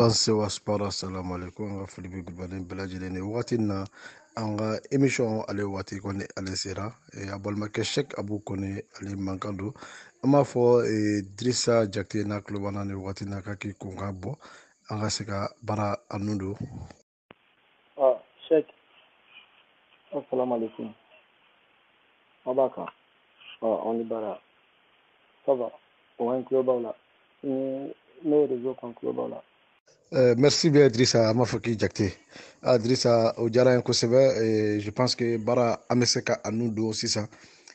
Fanse wa sport assalamu alaikum nga foli be gulbaden bɛɛ lajɛlen ni wagati na an ka émission ale waati kɔni ale sera a balimakɛ Sheikh Abu kɔni ale mankan don an b'a fɔ Dirisa Jakite n'a tulo b'an na ni wagati na k'a k'i kun ka bɔ an ka se ka baara a nun don. Sheikh, assalamu alaikum. Abaka, on est bara. Ça va, on a un club là. Nos réseaux sont club là. Merci bien Idrissa an b'a fɔ k'i Jakite Idrissa o diyara n ye kosɛbɛ je pense que baara an bɛ se ka a nun don sisan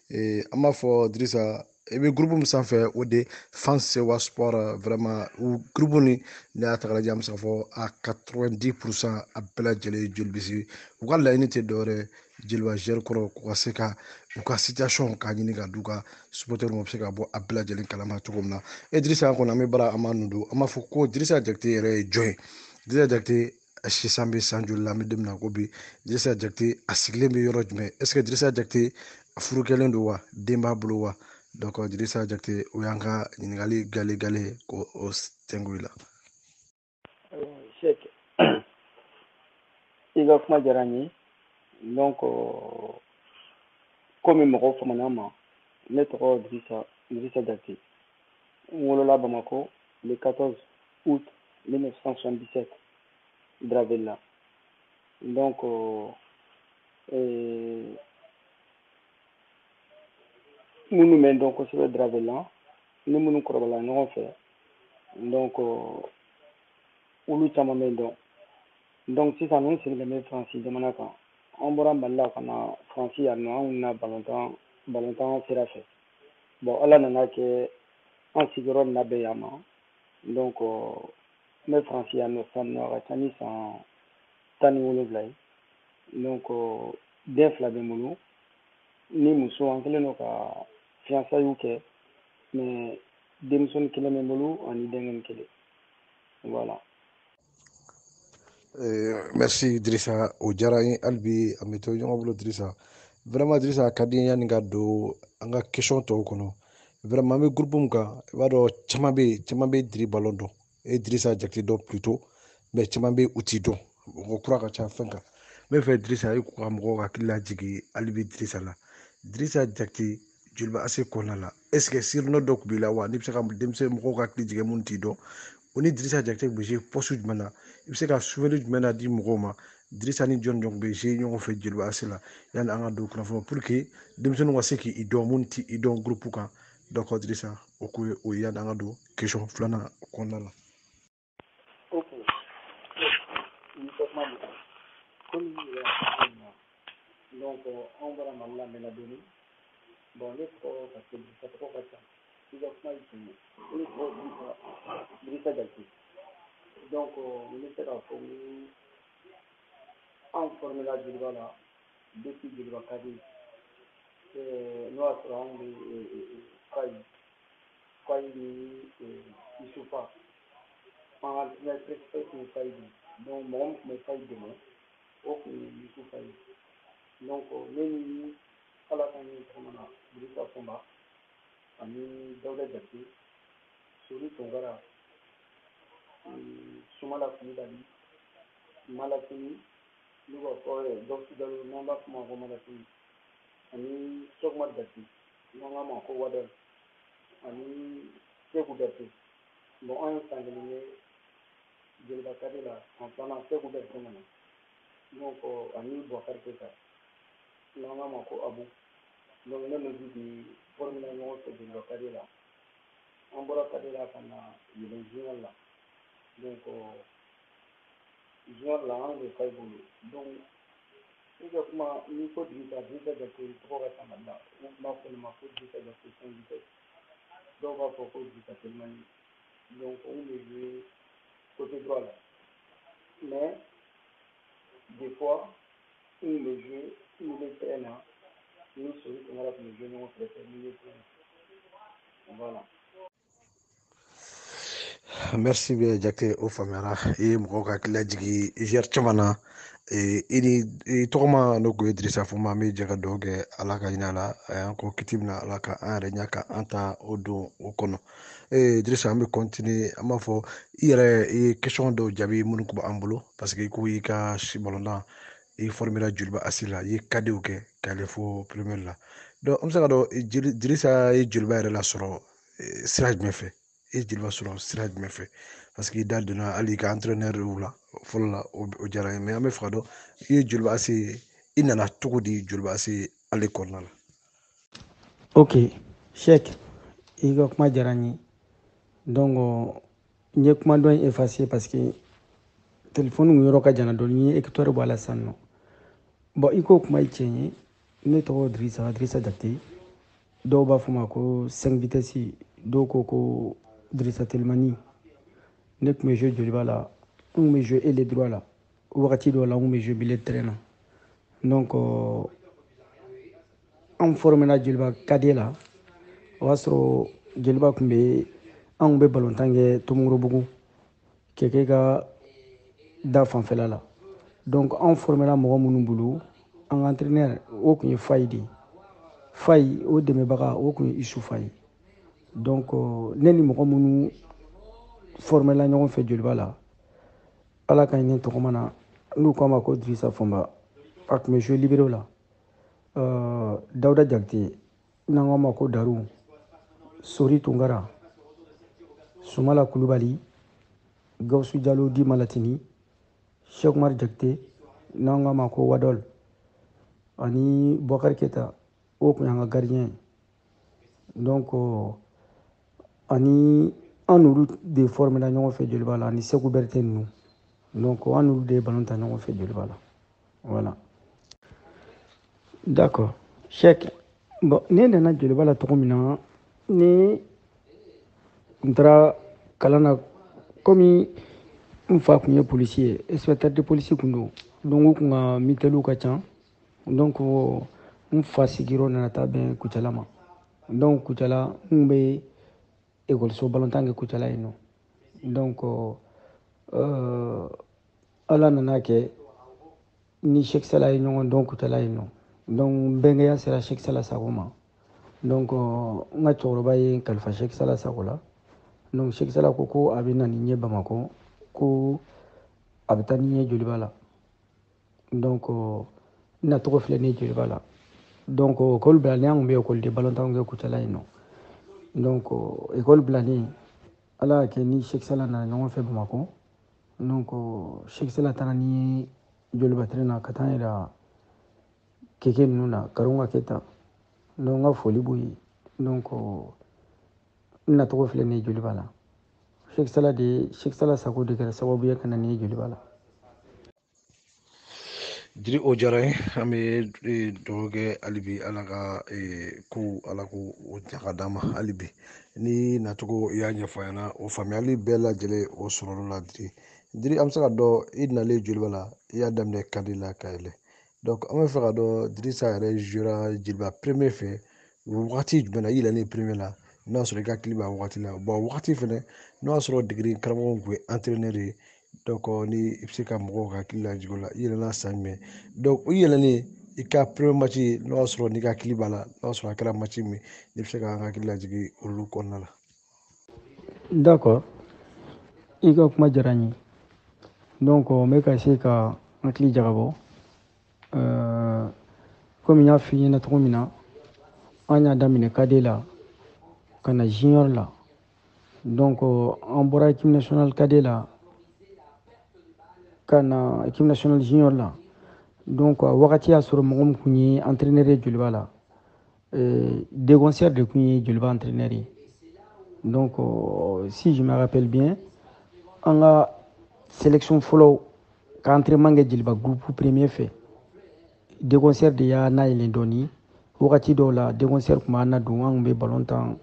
an b'a fɔ Idrissa i bɛ groupe min sanfɛ o de Fansewa Sport vraiment o groupe ni ne y'a ta k'a lajɛ an bɛ se k'a fɔ a 90% a bɛɛ lajɛlen ye jolibisi u ka laɲini tɛ dɔwɛrɛ jeliba zɛri kɔrɔ k'u ka se ka u ka situation k'a ɲini ka d'u ka supporters ma u bɛ se ka bɔ a bɛɛ lajɛlen kalama cogo min na Idrissa kɔni an bɛ baara an b'a nun don an b'a fɔ ko Dirisa Jakite yɛrɛ ye jɔn ye Dirisa Jakite a sisan bɛ san joli la an bɛ don min na ko bi Dirisa Jakite a sigilen bɛ yɔrɔ jumɛn est ce que Dirisa Jakite a furu kɛlen don wa den b'a bolo wa donc Dirisa Jakite o y'an ka ɲininkali gale ko o tɛnku i la. Sheikh, i ka kuma diyara n ye donc komi mɔgɔw faamana ma ne tɔgɔ Dirisa Jakite n wolola Bamako le 14 août 1977 Dravella donc minnu bɛ n dɔn kosɛbɛ Dravella ni minnu kɔrɔbayala ɲɔgɔn fɛ donc olu caman bɛ n dɔn donc sisan ninnu sigilen bɛ Faransi jamana kan an bɔra Mali la ka na Faransi yan nɔ an na balontan sira fɛ bon ala nana kɛ an sigiyɔrɔ nin labɛn yan nɔ donc n bɛ Faransi yan nɔ sisan nɔ a ka ca ni san 17 ye donc den 2 bɛ n bolo ni muso an kɛlen don ka fiançailles kɛ mais denmisɛnnin 1 bɛ n bolo ani denkɛnin 1 voilà. Merci Idrissa o diyara n ye hali bi an bɛ to ɲɔgɔn bolo Idrissa vraiment Idrissa a ka di n ye yanni ka don an ka question tɔw kɔnɔ vraiment an bɛ groupe min kan i b'a dɔn caman bɛ diri ballon dɔn e Dirisa Jakite dɔn plutôt mais caman bɛ u t'i dɔn mɔgɔ kura ka ca fɛn kan n bɛ fɛ Dirissa e k'u ka mɔgɔw hakili lajigin hali bi Dirissa la Dirisa Jakite joliba ase kɔnɔna la est ce que sirino dɔ tun b'i la wa n'i bɛ se ka denmisɛnnin mɔgɔw ka hakili jigin minnu t'i dɔn o ni Dirisa Jakite bɛ jouer poste jumɛn na i bɛ se ka souvenir jumɛn na di mɔgɔw ma Dirisa ni jɔn bɛ jouer ɲɔgɔn fɛ joliba ase la yanni an ka don kunnafoni pour que denmisɛnninw ka se k'i dɔn minnu t'i dɔn groupe kan donc Dirissa o ko ye o ye yanni an ka don question filanan kɔnɔna la. Ok, komi donc anw bɔra Mali la mɛnna dɔɔni bon ne tɔgɔ ka tɔgɔ ka ca i ka kuma ye tiɲɛ ye ne tɔgɔ Dirisa Jakite donc n bɛ se k'a fɔ ni anw formera Joliba la depuis Joliba Kadi n'o y'a sɔrɔ anw bɛ Fayi ni Isufa an ka respect tun ye Fayi de donc mɔgɔ min tun bɛ Fayi dɛmɛ o tun ye Isufa ye donc ne ni ala ka ɲɛ tɔgɔma na Dirisa Fɔnba ani Dawuda Jakite Sori Tunkara Sumala Kulibali Malatini n'u b'a fɔ Gawusu Jalo n'an b'a fɔ o ma ko Malatini ani Sɔgɔma Jakite n'an k'a ma ko Wadari ani Seku Jakite bon an ye san 1 ye Joliba Kadi la san 2nan Seku Jakite nana donc ani Bubakari Keyita n'an k'a ma ko Abu donc ne n'olu de formera ɲɔgɔn fɛ Joliba Kadi la an bɔra Kadi la ka na yɛlɛn junior la donc junior la an bɛ Fayi bolo donc i ka kuma n'i ko Dirisa Jakite tɔgɔ ka ca Mali la u tun b'a fɔ ne ma ko Dirisa Jakite sans vitesse dɔw b'a fɔ ko Dirisa Telimani donc on bɛ jouer côté droit là mais des fois on bɛ jouer milieu terrain na ni Sori Tunkara tun bɛ jouer ɲɔgɔn fɛ milieu terrain voilà. Merci bien Jakite o faamuyara i ye mɔgɔw ka hakili lajigin joueur caman na i tɔgɔ ma ne ko ye Dirisa Fuma an bɛ jɛ ka dugawu kɛ ala ka hinɛ a la a y'an kɔ kiti min na ala ka an yɛrɛ ɲa ka an ta o don o kɔnɔ Dirisa an bɛ continuer an b'a fɔ i yɛrɛ i ye question dɔw jaabi minnu kun b'an bolo parce que i ko i ka balontan i formera Joliba AS la i ye cadeau kɛ ka yɛlɛ fo première la donc an bɛ se ka dɔn Dirisa ye Joliba yɛrɛ lasɔrɔ sira jumɛn fɛ i ye Joliba sɔrɔ sira jumɛn fɛ parce que i da donna hali ka entraîneur la fɔlɔ la o diyara n ye mais an bɛ fɛ ka dɔn i ye Joliba AS i nana cogo di Joliba AS ale kɔnɔna la. Ok, Cheikh i ka kuma diyara n ye donc n ye kuma dɔ in effacer parce que téléphone kun yɔrɔ ka jan dɔɔni n ye écouteur bɔ a la sisan nɔ bon i k'o kuma ye tiɲɛ ye ne tɔgɔ Dirisa Jakite dɔw b'a fɔ ma ko 5 vitesse dɔw ko Dirisa Telimani ne tun bɛ jouer Joliba la n tun bɛ jouer ailier droit la wagati dɔw la n tun bɛ jouer milieu de terrain na donc an formera Joliba cadet la o y'a sɔrɔ Joliba tun bɛ an tun bɛ balontan kɛ Tomorobugu kɛkɛ ka da fanfɛla la donc an formera mɔgɔ minnu bolo an ka entraîneur o tun ye Fayi de ye Fayi o dɛmɛbaga o tun ye Isu Fayi donc ne ni mɔgɔ minnu formera ɲɔgɔn fɛ Joliba la ala ka hinɛ tɔgɔma na n'u k'a ma ko Dirisa Fumba a tun bɛ jouer libéro la Dawuda Jakite n'an k'a ma ko Daru Sori Tunkara Sumala Kulubali Gawusu Jalo Di Malatini Cheikh Umar Jakite n'an k'a ma ko Wadol ani Boubacar Keita o tun y'an ka gardien donc ani an n'olu de formera ɲɔgɔn fɛ Joliba la ani Seku Berete ninnu donc an n'olu de ye ballon ta ɲɔgɔn fɛ Joliba la voilà d'accord Cheikh bon ne nana Joliba la cogo min na ne n taara kalan na komi n fa tun ye policier ye inspecteur de police tun don donc u tun ka militaires ka ca donc n fa sigiyɔrɔ nana taa bɛn Kucala ma donc Kucala n bɛ ekɔliso balontan kɛ Kucala yen nɔ donc ala nana kɛ ni Cheikh Sala ye ɲɔgɔn dɔn Kucala yen nɔ donc n bɛnkɛya sera Cheikh Sala sago ma donc n ka cɛkɔrɔba ye n kalifa Cheikh Sala sago la donc Cheikh Sala ko a bɛ na ni n ye Bamakɔ ko a bɛ taa ni n ye Joliba la donc n nacogo filɛ ne Joliba la donc école bilanen an tun bɛ école de balontan kɛ Kucala yen nɔ donc école bilanen ala y'a kɛ ni Cheikh Sala nana ɲɔgɔn fɛ Bamakɔ donc Cheikh Sala taara ni ye Joliba terrain na ka taa n yɛrɛ keke ninnu na Karunga Keita donc n ka foli b'u ye donc n nacogo filɛ ne Joliba la Cheikh Sala sago de kɛra sababu ye ka na ni ye Joliba la. Jiri o diyara n ye an bɛ dugawu kɛ hali bi ala ka ko ala ko o ɲaga d'an ma hali bi ni nacogo i y'a ɲɛfɔ an ɲɛna o faamuyali bɛɛ lajɛlen o sɔrɔla la Diri an bɛ se ka dɔn i nalen Joliba la i y'a daminɛ kadi la ka yɛlɛ donc an bɛ fɛ ka dɔn Dirisa yɛrɛ jouera Joliba premier fɛ wagati jumɛn na i yɛlɛlen premier la n'o y'a sɔrɔ i ka hakili b'a wagati la bon wagati fɛnɛ n'o y'a sɔrɔ degeli karamɔgɔ tun ye entraîneur ye donc ni i bɛ se ka mɔgɔw ka hakili lajigin o la i yɛlɛla san jumɛn donc i yɛlɛlen i ka premier match n'o y'a sɔrɔ n'i ka hakili b'a la n'o y'a sɔrɔ a kɛra match min i bɛ se ka hakili lajigin olu kɔnɔna la. d'accord i ka kuma diyara n ye donc n bɛ ka essayer ka n hakili jagabɔ komi n y'a f'i ɲɛna cogo min na an y'a daminɛ cadet la ka na junior la donc an bɔra équipe nationale cadet la ka na équipe nationale junior la donc wagati y'a sɔrɔ mɔgɔ min tun ye entraîneur ye Joliba la Degoncer de tun ye Joliba entraîneur ye donc si je me rappelle bien an ka sélection fɔlɔ ka entraînement kɛ Joliba groupe premier fɛ Degoncer de y'a nayɛlɛn dɔɔni wagati dɔw la Degoncer tun b'an nadon an tun bɛ ballon tan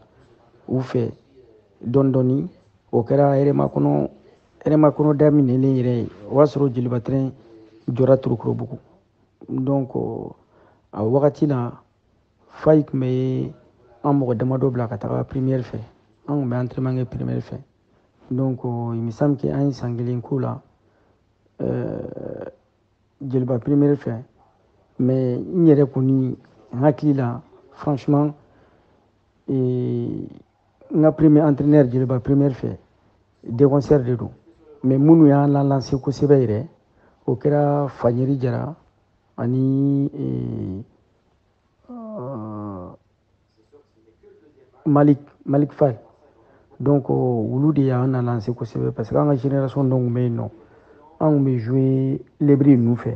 u fɛ dɔɔni dɔɔni o kɛra hɛrɛma kɔnɔ daminɛlen yɛrɛ ye o y'a sɔrɔ Joliba terrain jɔra Torokorobugu donc a wagati la Fayi tun bɛ an mɔgɔ damadɔ bila ka taga première fɛ an tun bɛ entraînement kɛ première fɛ donc il me semble que an ye san kelen k'o la jeliba première fɛ mais n yɛrɛ kɔni n hakili la franchement n ka premier entraîneur jeliba première fɛ déconcert de don mais minnu y'an lalanse kosɛbɛ yɛrɛ o kɛra Fajeri Jara ani Malik Fall donc olu de y'an lalanse kosɛbɛ parce que an ka génération dɔ tun bɛ yen nɔ an tun bɛ jouer lebri ninnu fɛ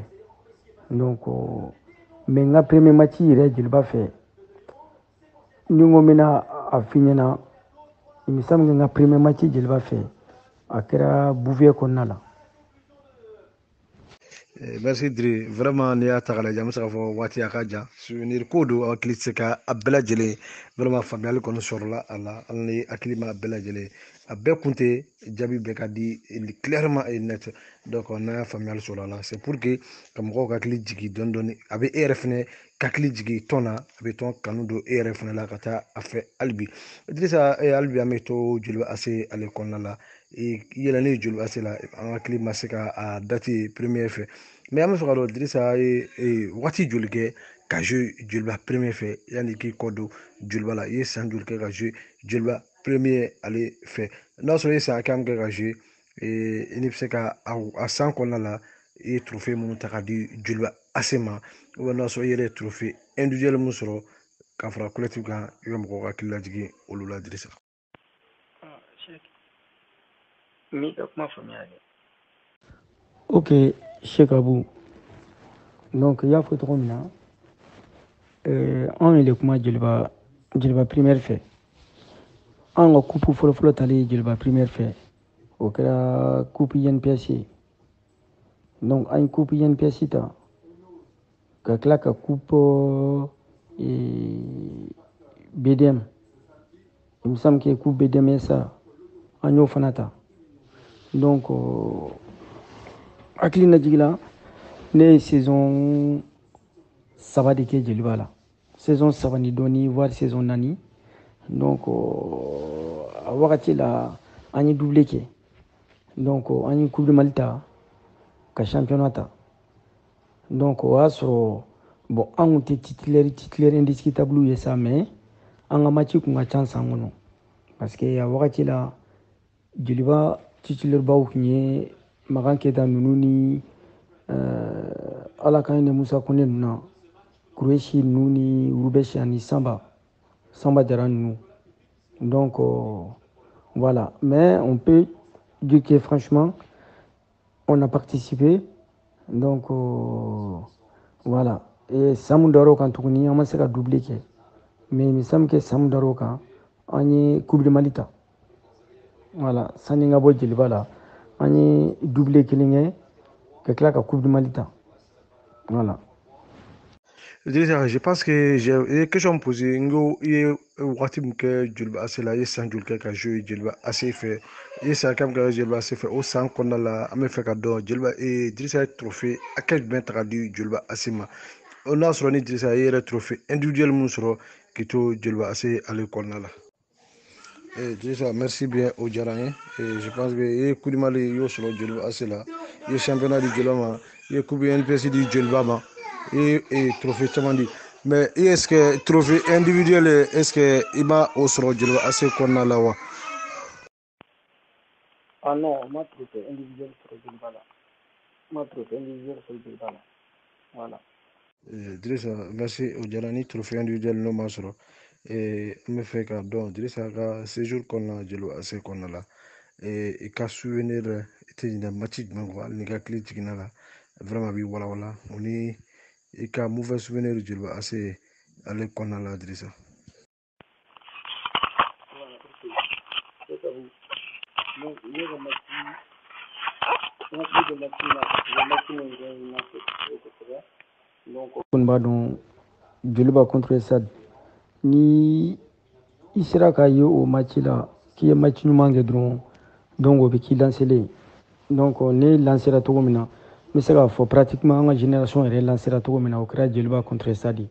donc mais n ka premier match yɛrɛ jeliba fɛ ni n ko n bɛna a f'i ɲɛna il me semble que n ka premier match jeliba fɛ a kɛra Bouvier kɔnɔna la. Merci Dre, vraiment n'i y'a ta k'a lajɛ an bɛ se k'a fɔ waati a ka jan souvenir ko don hakili tɛ se ka a bɛɛ lajɛlen vraiment faamuyali kɔni sɔrɔla a la hali ni hakili ma bɛɛ lajɛlen a bɛɛ kun tɛ jaabi bɛɛ ka di clairement et net donc n'an y'a faamuyali sɔrɔ a la c'est pour que ka mɔgɔw ka hakili jigin dɔɔni dɔɔni a bɛ e yɛrɛ fɛnɛ ka hakili jigin tɔn na a bɛ tɔn kanu don e yɛrɛ fɛnɛ la ka taa a fɛ hali bi Idrissa hali bi an bɛ to Joliba AS ale kɔnɔna la yɛlɛlen Joliba AS la an hakili ma se ka a date première fɛ mais an bɛ fɛ ka dɔn Idrissa ye waati joli kɛ ka jouer Joliba premier fɛ yanni k'i kɔ don Joliba la i ye san joli kɛ ka jouer Joliba premier ale fɛ n'a sɔrɔ i ye san hakɛ min kɛ ka jouer i ni bɛ se ka a san kɔnɔna la i ye trophée minnu ta ka di Joliba AS ma ou bien n'a sɔrɔ i yɛrɛ ye trophée individuel mun sɔrɔ ka fara collectif kan i bɛ mɔgɔw ka hakili lajigin olu la Idrissa. N'i ka kuma faamuya dɛ. Ok Cheikh Abou donc i y'a fɔ cogo min na anw yɛrɛ kuma jeliba première fɛ an ka coupe fɔlɔfɔlɔ tali jeliba première fɛ o kɛra coupe INPS ye donc an ye coupe INPS ta ka tila ka coupe BDM il me semble que coupe BDM ye sa an y'o fana ta donc hakili najigila ne ye saison 3 de kɛ jeliba la saison 3 ni dɔɔni voire saison 4 donc a wagati la an ye doublé kɛ donc an ye coupe de Mali ta ka championnat ta donc o y'a sɔrɔ bon an tun tɛ titulaire indiscutable ye sa mais an ka match kun ka ca san kɔnɔ parce que a wagati la jeliba titulaire baw kun ye Makan Keyita ninnu ni ala ka hinɛ Musa Kone ninnu na Kureshi ninnu ni Rubeshi ani Samba Jara ninnu donc voilà mais on peut dire que franchement on a participé donc voilà et san mun dar'o kan tuguni an ma se ka doublé kɛ mais il me semble que san mun dar'o kan an ye coupe de Mali ta voilà sanni n ka bɔ jeliba la an ye doublé kelen kɛ ka tila ka coupe de Mali ta voilà. Déjà, je pense que j'ai une question posée. Ngo, il y a wakati mke Joliba AS la, il y a san joli ka jouer Joliba AS fait. Il y a san kam ka Joliba AS fait. Au san konna la, ame fait ka don Joliba et Idrissa trophée à quel ben ta di Joliba AS ma. On a sur ni Idrissa il y a trophée individuel mun sur qui to Joliba AS à l'école la. Idrissa, merci bien au Djarané. Et je pense que il y a coup de mal yo sur Joliba AS la. Il y a championnat du Joliba, il y a coupe NPC du Joliba ma. Et trophée caman di mais est-ce que trophée individuel est-ce que i b'a o sɔrɔ Joliba AS kɔnɔna la wa? Ah non, ma trophée individuel sɔrɔ jeliba la ma trophée individuel sɔrɔ jeliba la voilà. Idrissa, merci o diyara ni trophée individuel n'o ma sɔrɔ an bɛ fɛ k'a dɔn Idrissa ka séjour kɔnɔna Joliba AS kɔnɔna la i ka souvenir i tɛ ɲinɛ match jumɛn kɔ hali n'i ka hakili jiginna la vraiment a b'i walawala o ni i ka mauvais souvenir Joliba AS ale kɔnɔna la Idrissa. Ko b'a dɔn Joliba contre Stade ni i sera k'a ye o match la k'i ye match ɲuman kɛ dɔrɔn donc o bɛ k'i lancelen donc ne lancera cogo min na n bɛ se k'a fɔ pratiquement an ka génération yɛrɛ lancera cogo min na o kɛra Joliba contre Stade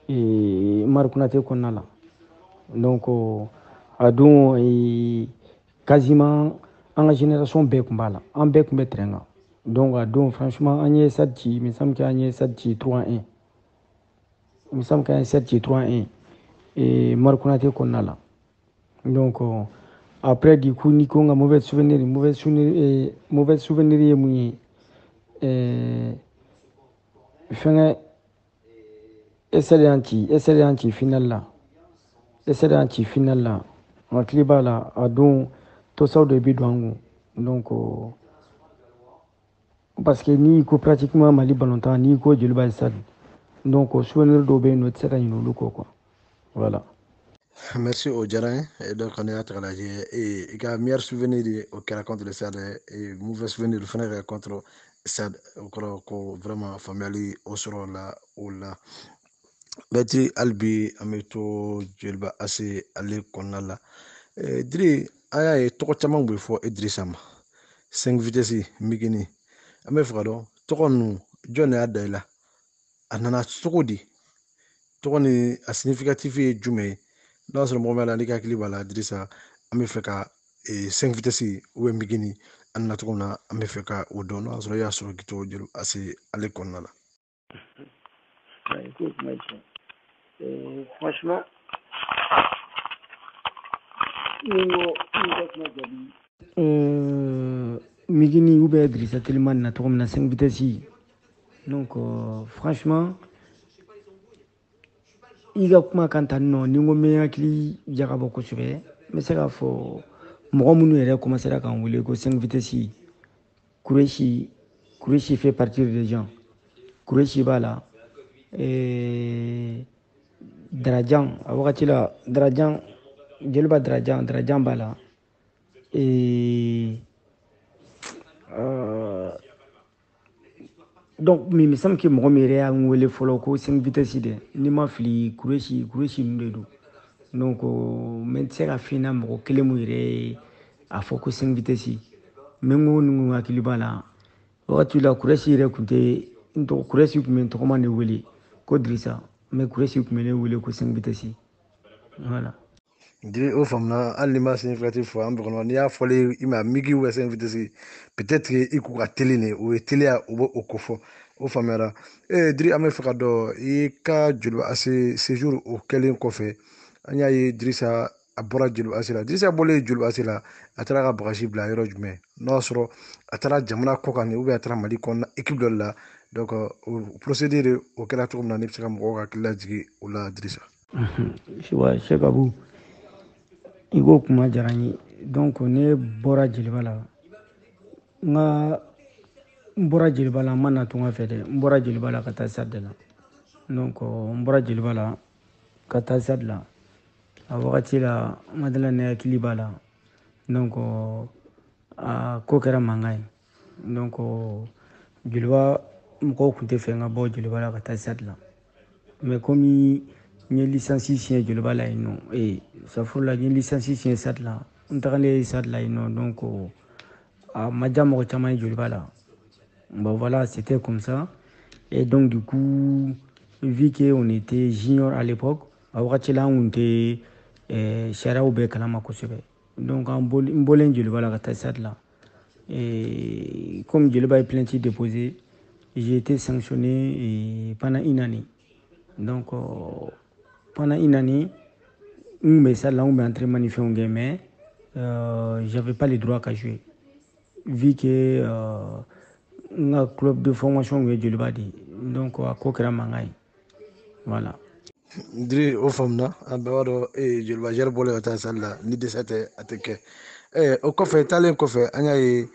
Umaru Konate kɔnɔna la donc a don quasiment an ka génération bɛɛ tun b'a la an bɛɛ tun bɛ terrain kan Donc, franchement, Agnès Sadji, il me semble qu'Agnès Sadji 3-1. Il me semble qu'Agnès Sadji 3-1. Et Marconate Konala. Donc, après, du coup, Nico a mauvais souvenir, mauvais souvenir, fin excellent final là. Excellent final là. En cliba là, à don, tout ça au début de donc, parce que ni ko pratiquement Mali Ballontan, ni ko Djilba Stade. Donc, souvenir d'Obé, notre série, nous, quoi. Voilà. Merci au Djarin. Et donc, on est à travers et il y a un meilleur souvenir au contre le Stade et mauvais souvenir de faire contre le Stade. Vraiment, famille au solo là, ou là. Betri Albi, Ameto, Djelba, assez, allé qu'on a là. Diri, aya ye tɔgɔ caman bɛ fɔ Idrissa ma 5 vitesse Migini an bɛ fɛ ka dɔn tɔgɔ ninnu jɔn de y'a da i la a nana cogo di tɔgɔ ni a significatif ye jumɛn ye n'a y'a sɔrɔ mɔgɔ min la n'i ka hakili b'a la Idrissa an bɛ fɛ ka 5 vitesse Migini a nana cogo min na an bɛ fɛ ka o dɔn n'a y'a sɔrɔ i y'a sɔrɔ Gito Jelu Ase ale kɔnɔna la. Écoute, franchement, Migini ou bien Idrissa Teliman na tɔgɔ min na 5 vitesse. Donc, franchement, i ka kuma kan tan nɔ ni n ko n bɛ hakili jagabɔ kosɛbɛ n bɛ se k'a fɔ mɔgɔ minnu yɛrɛ commencera k'an wele ko 5 vitesse Kourechi fait partie des gens. Kourechi b'a la Darajan a wagati la Darajan Jeliba Darajan b'a la donc mais il me semble que mɔgɔ min yɛrɛ y'an wele fɔlɔ ko 5 vitesse dɛ n'i ma fili Kourechi ninnu de don donc n tɛ se ka f'i na mɔgɔ kelen min yɛrɛ a fɔ ko 5 vitesse mais n ko ninnu hakili b'a la wagati la Kourechi yɛrɛ tun tɛ Kourechi tun bɛ n tɔgɔma de wele ko Drissa mais Kourechi tun bɛ ne wele ko 5 vitesse voilà. Diri o famuna hali ni ma significatif fɔ an bɛ kɔnɔ n'i y'a fɔlen i ma migi ou 5 vitesse peut-être que i k'u ka teli de o ye teliya o b'o ko fɔ o faamuyara Diri an bɛ fɛ ka dɔn i ka Jeliba Ase séjour o kɛlen kɔfɛ an y'a ye Drissa a bɔra Jeliba Ase la Drissa bɔlen Jeliba Ase la a taara ka bagaji bila yɔrɔ jumɛn n'o y'a sɔrɔ a taara jamana kɔ kan ou bien a taara Mali kɔnɔna équipe dɔ la donc o procédure o kɛra cogo min na ne bɛ se ka mɔgɔw ka hakili lajigin o la Drissa. Cheikh Abou i ko kuma diyara n ye donc ne bɔra Jeliba la n bɔra Jeliba la n ma na tunga fɛ dɛ n bɔra Jeliba la ka taa Stade la donc n bɔra Jeliba la ka taa Stade la a wagati la Madala ne hakili b'a la donc a ko kɛra mankan ye donc Jeliba mɔgɔw tun tɛ fɛ n ka bɔ Jeliba la ka taa Stade la mais komi n ye licence siɲɛ Jeliba la yen nɔ safurula n ye licence siɲɛ Stade la n tagalen Stade la yen nɔ donc a ma diya mɔgɔ caman ye Jeliba la bon voilà c'était comme ça et donc du coup vu qu'on était junior à l'époque a wagati la an tun tɛ sariyaw bɛɛ kalama kosɛbɛ donc n bɔlen Jeliba la ka taa Stade la comme Jeliba ye plainte déposée j'ai été sanctionné pendant une année donc pendant une année n bɛ Stade la n bɛ entraînement ni fɛnw kɛ mais j'avais pas le droit qu'à jouer vu que n ka club de formation ye Jeliba de donc a ko kɛra mankan ye voilà. Diri o faamuna an bɛɛ b'a dɔn Jeliba Jara bɔlen ka taa Stade la ni dɛsɛ tɛ a tɛ kɛ o kɔfɛ taalen kɔfɛ an y'a ye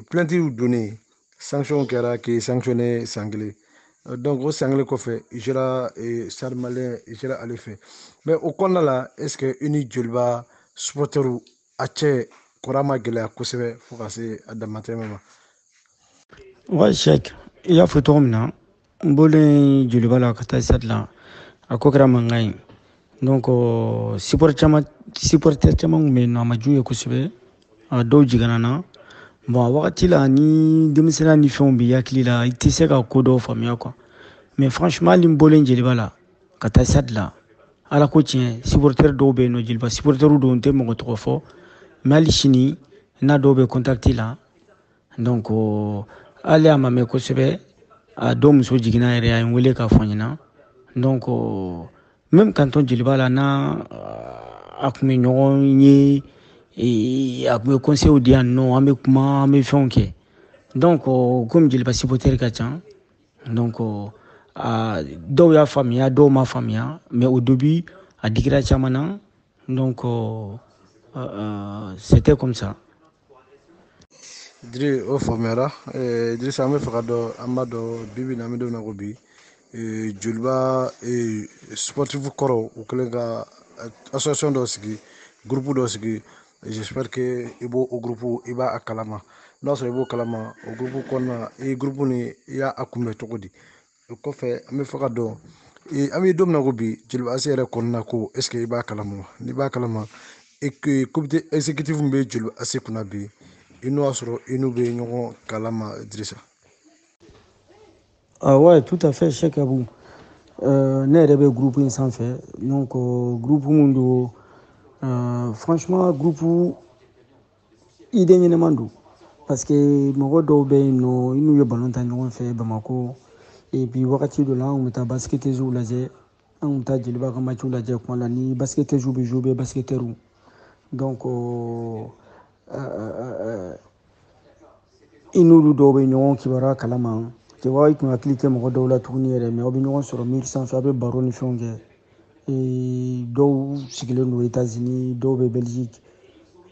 plainte donnen sanction kɛra k'i sanctionné san kelen donc o san kelen kɔfɛ i sera Stade Malien i sera ale fɛ mais o kɔnɔna la est ce que i ni Jeliba supporters a cɛ kɔrɔ ma gɛlɛya kosɛbɛ fo ka se a damatɛmɛ ma. Ouais Cheikh i y'a fɔ cogo min na n bɔlen Jeliba la ka taa Stade la a ko kɛra mankan ye donc supporter caman tun bɛ yen nɔ a ma jugu ye kosɛbɛ a dɔw jiginna na bon a wagati la ni denmisɛnninya ni fɛnw b'i hakili la i tɛ se ka ko dɔw faamuya quoi mais franchement hali n bɔlen Jeliba la ka taa Stade la ala ko tiɲɛ supporter dɔw bɛ yen nɔ Jeliba supporter dɔw n tɛ mɔgɔ tɔgɔ fɔ mais hali sini n'a dɔw bɛ contacter la donc hali a ma mɛn kosɛbɛ a dɔw muso jiginna yɛrɛ a ye n wele k'a fɔ n ɲɛna donc même kanton jeliba la n'a a tun bɛ ɲɔgɔn ye a tun bɛ conseil di yan nɔ an bɛ kuma an bɛ fɛnw kɛ donc komi jeliba supporter ka ca donc dɔw y'a faamuya dɔw ma faamuya mais au début a digira caman na donc c'était comme ça. Diri o faamuyara Idrissa an bɛ fɛ ka dɔn an b'a dɔn bibi na an bɛ don min na ko bi joliba sportif kɔrɔw u kɛlen ka association dɔ sigi groupe dɔ sigi j'espère que i b'o groupe i b'a kalama n'a sɔrɔ i b'o kalama o groupe kɔnɔna i groupe ni i y'a kunbɛ cogo di o kɔfɛ an bɛ fɛ ka dɔn an bɛ don min na ko bi jeliba ase yɛrɛ kɔnɔna ko est ce que i b'a kalama wa n'i b'a kalama comité exécutif min bɛ jeliba ase kunna bi i n'o y'a sɔrɔ i n'u bɛ ɲɔgɔn kalama Idrissa. Ah ouais, tout à fait, Cheikh Abou. Ne yɛrɛ bɛ groupe in sanfɛ donc groupe min don franchement groupe idée ɲɛnɛman don parce que mɔgɔ dɔw bɛ yen nɔ i n'u ye ballon ta ɲɔgɔn fɛ Bamako et puis wagati dɔ la an tun bɛ taa basketteuse lajɛ an tun bɛ taa jeliba ka match lajɛ kuma la ni basketteuse bɛ jouer bɛ basketteur donc i n'olu dɔw bɛ ɲɔgɔn kibaruya kalama cɛwa i tun hakili tɛ mɔgɔ dɔw la tuguni yɛrɛ mais aw bɛ ɲɔgɔn sɔrɔ mur sanfɛ aw bɛ baro ni fɛnw kɛ dɔw sigilen don États-Unis dɔw bɛ Belgique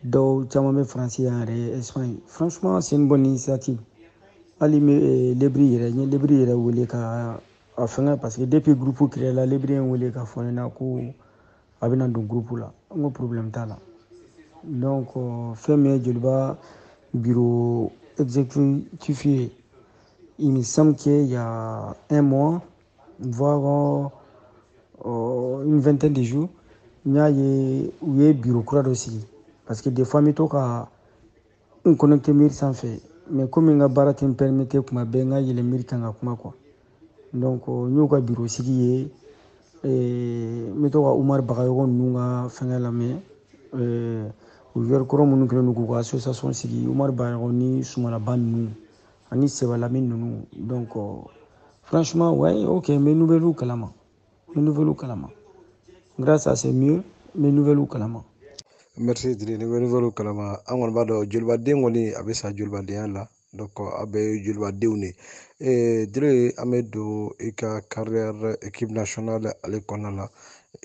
dɔw caman bɛ Faransi yan yɛrɛ Espagne franchement c'est une bonne initiative hali lebri yɛrɛ n ye lebri yɛrɛ wele ka a fɛngɛ parce que depuis groupe créé la lebri ye n wele ka fɔ n ɲɛna ko a bɛna don groupe la n ko problème t'a la donc fɛn min ye jeliba bureau exécutif ye il me semble qu'il y a un mois voire une vingtaine de jours n y'a ye u ye bureau kura dɔ sigi parce que des fois n bɛ to ka n connecté mairie sanfɛ mais komi n ka baara tɛ n permettre tuma bɛɛ n ka yɛlɛn mairie kan ka kuma quoi donc n y'u ka bureau sigi ye n bɛ to ka Umar Bagayogo ninnu ka fɛngɛ lamɛn joueur kɔrɔ minnu kɛlen don k'u ka association sigi Umar Bagayogo ni Sumalaba ninnu ani Sebalami ninnu donc franchement ouais ok n bɛ nouvelle kalama n bɛ nouvelle kalama grâce à ces murs n bɛ nouvelle kalama. Merci Diri ni bɛ nouvelle kalama an kɔni b'a dɔn jolibaden kɔni a bɛ sa jolibadenya la donc a bɛɛ ye jolibadenw de Diri an bɛ don i ka carrière équipe nationale ale kɔnɔna la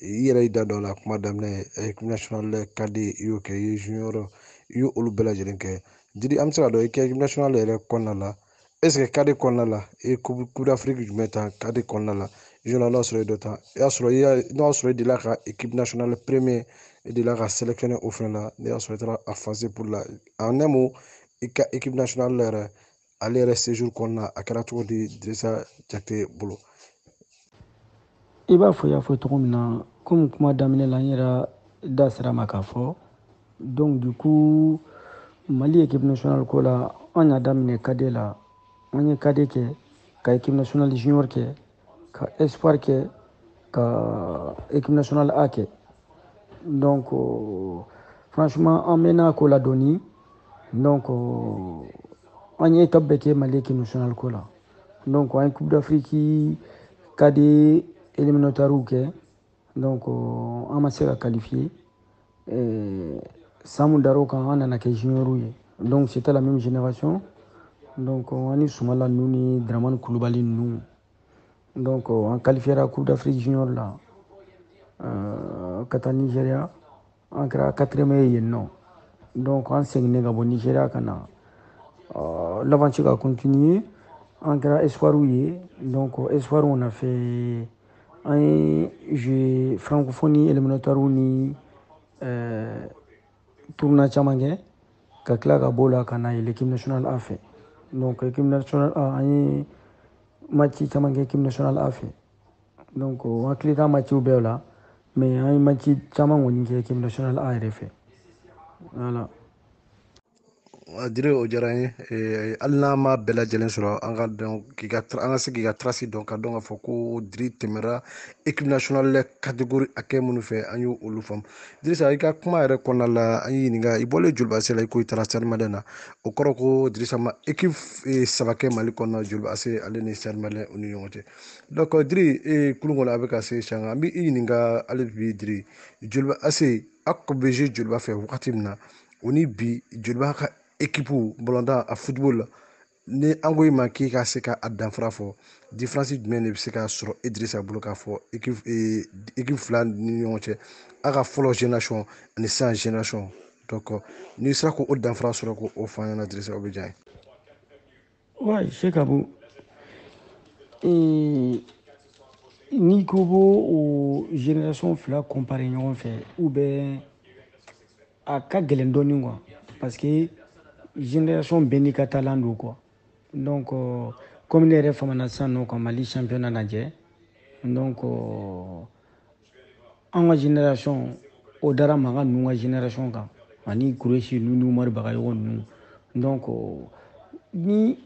i yɛrɛ y'i da don a la kuma daminɛ équipe nationale ka di i y'o kɛ i ye junior i y'o olu bɛɛ lajɛlen kɛ Diri an bɛ se ka dɔn i ka équipe nationale yɛrɛ kɔnɔna la est ce que kadi kɔnɔna la i ye coupe d'Afrique jumɛn ta kadi kɔnɔna la journal n'a sɔrɔ i dɔ ta i y'a sɔrɔ n'o y'a sɔrɔ i delila ka équipe nationale premier i delila ka sélectionner o fɛnɛ la ne y'a sɔrɔ i taara a phase pour la en un mot i ka équipe nationale yɛrɛ ale yɛrɛ séjour kɔnɔna a kɛra cogo di Dirisa Jakite bolo. I b'a fɔ i y'a fɔ cogo min na komi kuma daminɛ la n yɛrɛ da sera ma k'a fɔ donc du coup Mali équipe nationale ko la an y'a daminɛ kade la an ye kade kɛ ka équipe nationale junior kɛ ka espoir kɛ ka équipe nationale A kɛ donc franchement an mɛnna ko la dɔɔni donc an ye étape bɛɛ kɛ Mali équipe nationale ko la donc an ye coupe d'Afrique kade éliminatoire kɛ donc an ma se ka qualifier san mun dar'o kan an nana kɛ junior ye donc c'était la même génération donc an ni Sumala ninnu ni Dramane Kulibali ninnu donc an qualifiera coupe d'Afrique junior la ka taa Nigeria an kɛra 4e ye yen nɔ donc an seginnen ka bɔ Nigeria ka na l'aventure a continué an kɛra espoir ye donc espoir on a fait an ye joué francophonie éliminatoire ni tournoi caman kɛ ka tila ka bɔ la ka na l'équipe nationale A fɛ donc équipe nationale A an ye match caman kɛ équipe nationale A fɛ donc an hakili t'a matchiw bɛɛ la mais an ye match caman kɔni kɛ équipe nationale A yɛrɛ fɛ voilà. dire o diyara n ye hali n'an ma bɛɛ lajɛlen sɔrɔ an ka dɔn an ka se k'i ka trace dɔn ka dɔn k'a fɔ ko Diri tɛmɛra équipe nationale catégorie hakɛ minnu fɛ an y'o olu faamu. Dirisa i ka kuma yɛrɛ kɔnɔna la an y'i ɲininka i bɔlen Joliba AS la i ko i taara Stade Malien na o kɔrɔ ko Dirisa ma équipe saba kɛ Mali kɔnɔ Joliba AS ale ni Stade Malien u ni ɲɔgɔn cɛ. Donc Diri kulun kɔnɔ a bɛ ka se sisan an bɛ i ɲininka hali bi Diri Joliba AS a ko bɛ jouer Joliba fɛ wagati min na o ni bi Joliba ka équipe bɔlɔntan a football la ni an ko i ma k'i ka se ka a danfara fɔ différence jumɛn de bɛ se ka sɔrɔ Idrissa bolo k'a fɔ équipe fila ni ɲɔgɔn cɛ a ka fɔlɔ génération ani sisan génération donc n'i sera k'o danfara sɔrɔ k'o fɔ an ɲɛna Idrissa o bɛ diya n ye. Ouais, Cheikh Abou. N'i ko b'o génération fila comparer ɲɔgɔn fɛ ou bien a ka gɛlɛn dɔɔnin quoi parce que génération bɛɛ n'i ka talent don quoi donc comme ne yɛrɛ famana sisan nɔ ka Mali championnat lajɛ donc an ka génération o dara mankan ninnu ka génération kan ani Kureshi ninnu Umaru Bagayogo ninnu donc ni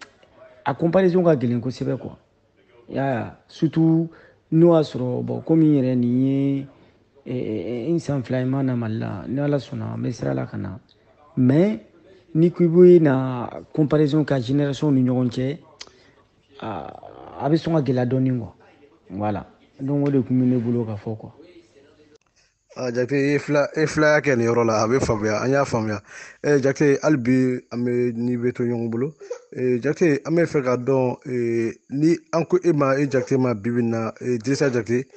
a comparaison ka gɛlɛn kosɛbɛ quoi ya surtout n'o y'a sɔrɔ bon comme n yɛrɛ nin ye n san fila in ma na Mali la ni Ala sɔnna n bɛ sira la ka na mais ni ko i bɛ na comparaison ka génération ni ɲɔgɔn cɛ a bɛ sɔn ka gɛlɛya dɔɔnin quoi voilà donc o de tun bɛ ne bolo ka fɔ quoi. Jakite e filaya kɛ nin yɔrɔ la a bɛ faamuya an y'a faamuya Jakite hali bi an bɛ n'i bɛ to ɲɔgɔn bolo Jakite an bɛ fɛ ka dɔn ni an ko e ma Jakite ma bibi in na Dirisa Jakite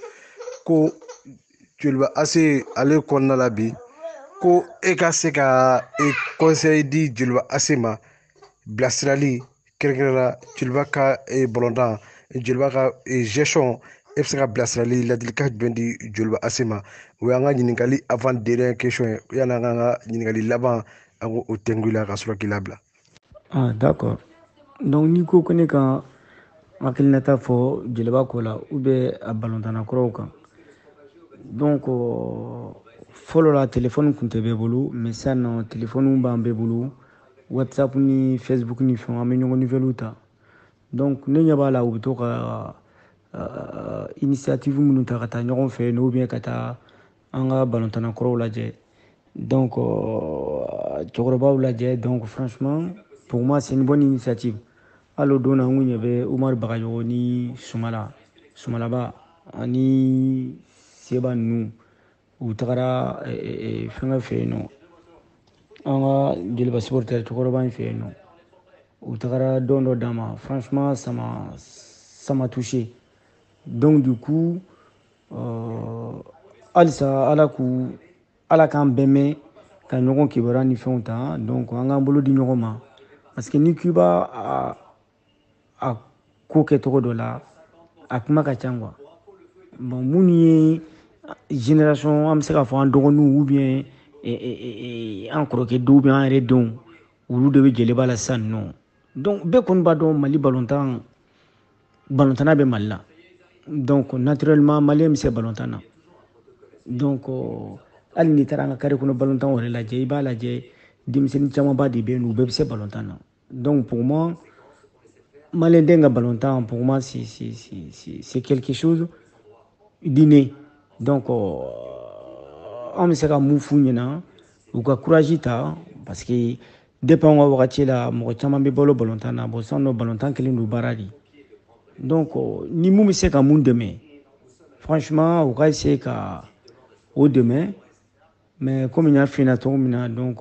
ko Joliba AS ale kɔnɔna la bi ko e ka se ka conseil di Joliba AS ma bilasirali kɛrɛnkɛrɛnna Joliba ka bɔlɔntan Joliba ka gestion e bɛ se ka bilasirali ladilikan jumɛn di Joliba AS ma o y'an ka ɲininkali avant dernière question ye yanni an ka ɲininkali laban an k'o tɛnku i la ka sɔrɔ k'i labila. D'accord donc n'i ko ko ne ka hakilinata fɔ Joliba ko la ou bien a balontanna kuraw kan donc fɔlɔ la téléphone tun tɛ bɛɛ bolo mais sisan nɔ téléphone b'an bɛɛ bolo WhatsApp ni Facebook ni fɛnw an bɛ ɲɔgɔn nouvelle ta donc ne ɲɛ b'a la u bɛ to ka initiative minnu ta ka taa ɲɔgɔn fɛ ou bien ka taa an ka balontanna kuraw lajɛ donc cɛkɔrɔbaw lajɛ donc franchement pour moi c'est une bonne initiative hali o don na n kun ɲɛ bɛ Umaru Bagayogo ni Sumalaba ani Seba ninnu u tagara fɛngɛ fɛ yen nɔ an ka Joliba supporter cɛkɔrɔba in fɛ yen nɔ u tagara don dɔ d'an ma franchement ça m'a touché donc du coup halisa Ala k'an bɛɛ mɛn ka ɲɔgɔn kibaruya ni fɛnw ta donc an k'an bolo di ɲɔgɔn ma parce que ni k'i b'a a ko kɛcogo dɔ la a kuma ka ca quoi bon minnu ye génération an bɛ se k'a fɔ an dɔgɔninw ou bien an kɔrɔkɛ denw ou bien an yɛrɛ denw olu de bɛ Joliba la sisan nɔ donc bɛɛ kɔni b'a dɔn Mali balontanna bɛ Mali la donc naturellement Malien bɛ se balontan na donc hali n'i taara an ka carré kɔnɔ balontan wɛrɛ lajɛ i b'a lajɛ denmisɛnnin camanba de bɛ yen u bɛɛ bɛ se balontan na donc pour moi Malien den ka balontan pour moi c'est quelque chose d'inné donc an bɛ se ka mun f'u ɲɛna u ka courage ta parce que depuis an ka wagati la mɔgɔ caman bɛ balo balontan na bon sisan nɔ balontan kɛlen don baara de donc ni mun bɛ se ka mun dɛmɛ franchement u ka essayer ka o dɛmɛ mais comme n y'a f'i ɲɛna cogo min na donc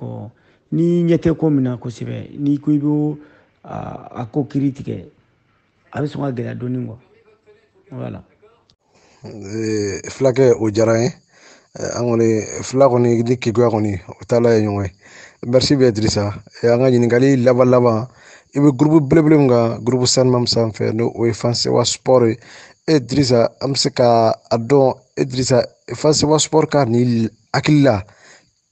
ni ɲɛ tɛ ko min na kosɛbɛ n'i ko i b'o a ko kiiri tigɛ a bɛ sɔn ka gɛlɛya dɔɔnin quoi voilà. Fulakɛ o diyara n ye an kɔni fila kɔni ni keguya kɔni o taala ye ɲɔgɔn ye merci bien Idrissa an ka ɲininkali laban i bɛ groupe belebele min kan groupe Sanmam sanfɛ n'o ye Fansewa Sport ye Idrissa an bɛ se ka a dɔn Idrissa Fansewa Sport ka nin hakili la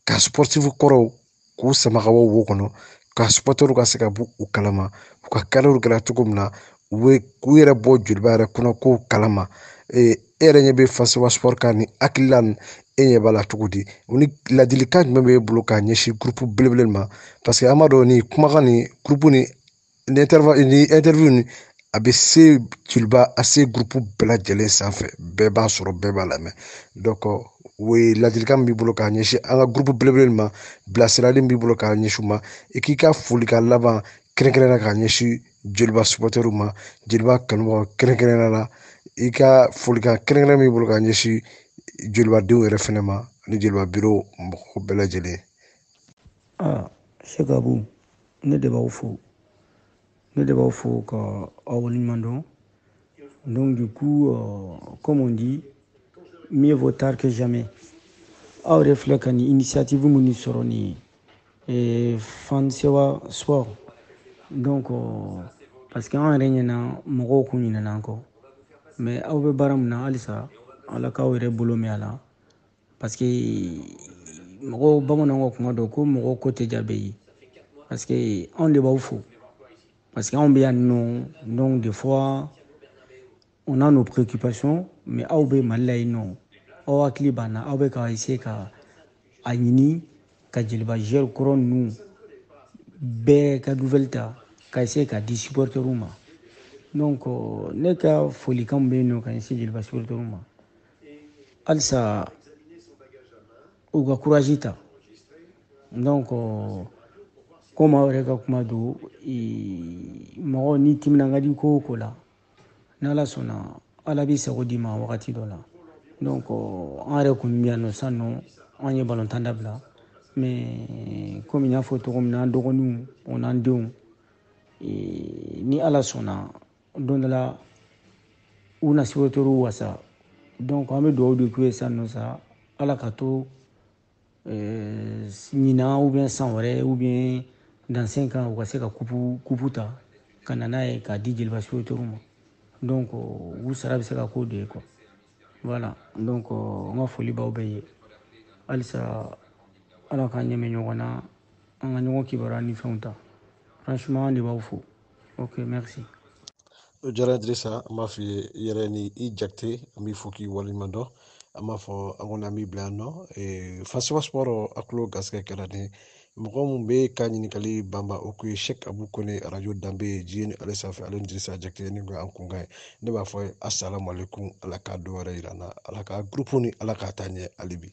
ka sportif kɔrɔw k'u sama ka bɔ wo kɔnɔ ka supporter ka se ka bɔ u kalama u ka carrière kɛra cogo min na u bɛ k'u yɛrɛ bɔ Joliba yɛrɛ kɔnɔ ko kalama e yɛrɛ ɲɛ bɛ Fansewa Sport ka nin hakili la nin e ɲɛ b'a la cogo di o ni ladilikan jumɛn b'e bolo k'a ɲɛsin groupe belebele ma parce que an b'a dɔn ni kumakan ni groupe ni interview ni a bɛ se jeliba a se groupe bɛɛ lajɛlen sanfɛ bɛɛ b'a sɔrɔ bɛɛ b'a lamɛn donc o ye ladilikan min b'i bolo k'a ɲɛsin an ka groupe belebele ma bilasirali min b'i bolo k'a ɲɛsin u ma i k'i ka folikan laban kɛrɛnkɛrɛnnenya k'a ɲɛsin jeliba supporteriw ma jeliba kanubagaw kɛrɛnkɛrɛnnenya la i ka folikan kɛrɛnkɛrɛnnen min b'i bolo k'a ɲɛsin jelibadenw yɛrɛ fɛnɛ ma ni jeliba biro mɔgɔ bɛɛ lajɛlen. Cheikh Abou ne de b'aw fo ka aw waleɲuman dɔn. Donc du coup comme on dit mieux vaut tard que jamais. Aw yɛrɛ filɛ ka nin initiative minnu sɔrɔ nin fan sewa sport donc parce que an yɛrɛ ɲɛna mɔgɔw kun ɲinɛna an kɔ mais aw bɛ baara min na halisa ala k'aw yɛrɛ bolo mɛn a la parce que mɔgɔw bamananw ka kuma dɔn ko mɔgɔw ko tɛ ja bɛɛ ye parce que anw de b'aw fo parce que anw bɛ yan nɔ donc des fois on a nos préoccupations mais aw bɛ Mali la yen nɔ aw hakili b'an na aw bɛ ka essayer ka a ɲini ka jeliba joueur kɔrɔ ninnu bɛɛ ka nouvelle ta ka essayer ka di supporteriw ma donc ne ka folikan bɛ yen nɔ ka ɲɛsin jeliba supporteriw ma halisa u ka courage ta donc comme aw yɛrɛ ka kuma don mɔgɔ ni timinan ka di ko o ko la n'ala sɔnna ala b'i sago d'i ma wagati dɔ la donc an yɛrɛ kɔni bɛ yan nɔ sisan nɔ an ye balontan dabila mais comme n y'a fɔ cogo min na an dɔgɔninw o n'an denw ni ala sɔnna don dɔ la u na supporteriw wasa donc an bɛ dugawu de k'u ye sisan nɔ sa ala ka to ɲinan ou bien san wɛrɛ ou bien dans 5 ans u ka se ka kupu ta ka na n'a ye k'a di jeliba supporteriw ma donc u sara bɛ se ka k'o de ye quoi voilà donc n ka foli b'aw bɛɛ ye halisa ala k'an ɲɛmɛ ɲɔgɔn na an ka ɲɔgɔn kibaruya ni fɛnw ta franchement an de b'aw fo ok merci. O diyara Dirisa an b'a f'i ye i yɛrɛ ni i Jakite an b'i fo k'i waleɲuman dɔn an b'a fɔ an kɔni an b'i bila yan nɔ Fasiba Sport a tulo gasigɛ kɛra ni mɔgɔ min bɛ ka ɲininkali banba o kun ye Cheikh Abou Kone arajo danbe jiye ni ale sanfɛ ale ni Dirisa Jakite ni an kunkan ye ne b'a fɔ assalamu alaikum ala ka dɔ wɛrɛ yira an na ala ka groupe ni ala k'a taa ɲɛ hali bi.